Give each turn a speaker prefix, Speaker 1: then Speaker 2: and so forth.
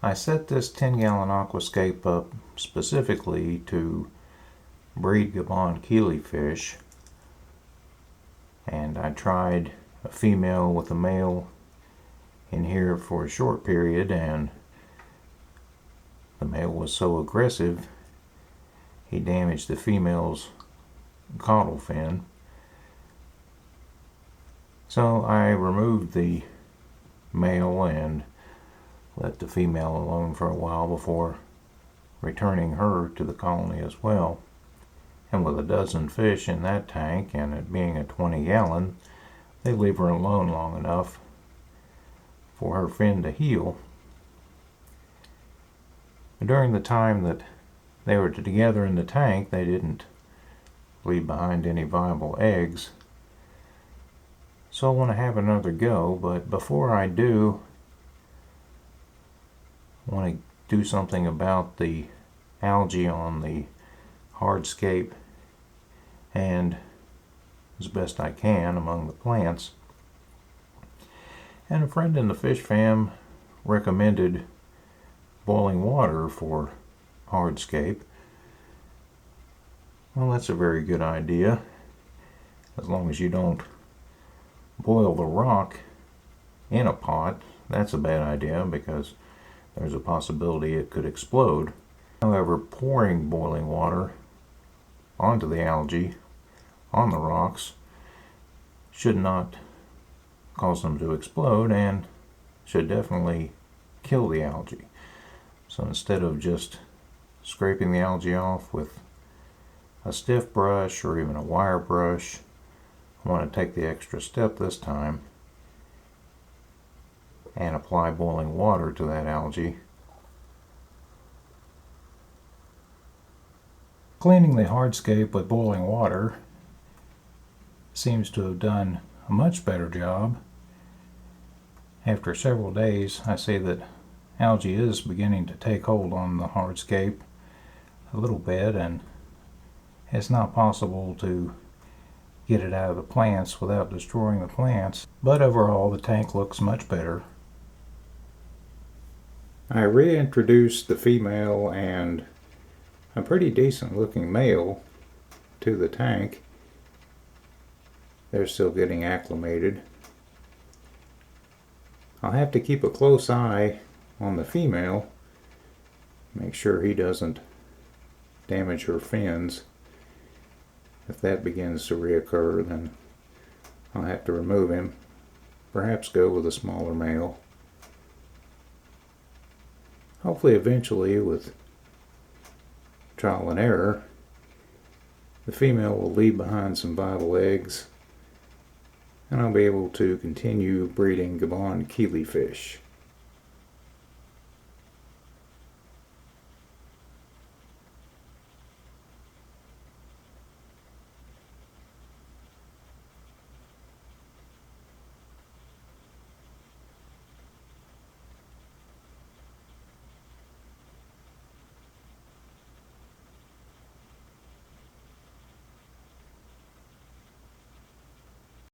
Speaker 1: I set this 10-gallon aquascape up specifically to breed Gabon Killifish, and I tried a female with a male in here for a short period, and the male was so aggressive he damaged the female's caudal fin. So I removed the male and let the female alone for a while before returning her to the colony as well. And with a dozen fish in that tank, and it being a 20-gallon, they leave her alone long enough for her fin to heal. During the time that they were together in the tank, they didn't leave behind any viable eggs. So I want to have another go, but before I do, I want to do something about the algae on the hardscape and as best I can among the plants. And a friend in the fish fam recommended boiling water for hardscape. Well, that's a very good idea, as long as you don't boil the rock in a pot. That's a bad idea because there's a possibility it could explode. However, pouring boiling water onto the algae on the rocks should not cause them to explode and should definitely kill the algae. So instead of just scraping the algae off with a stiff brush or even a wire brush, I want to take the extra step this time and apply boiling water to that algae. Cleaning the hardscape with boiling water seems to have done a much better job. After several days, I see that algae is beginning to take hold on the hardscape a little bit, and it's not possible to get it out of the plants without destroying the plants, but overall the tank looks much better. I reintroduced the female and a pretty decent looking male to the tank. They're still getting acclimated. I'll have to keep a close eye on the female, make sure he doesn't damage her fins. If that begins to reoccur, then I'll have to remove him, perhaps go with a smaller male. Hopefully eventually, with trial and error, the female will leave behind some viable eggs and I'll be able to continue breeding Gabon Killifish.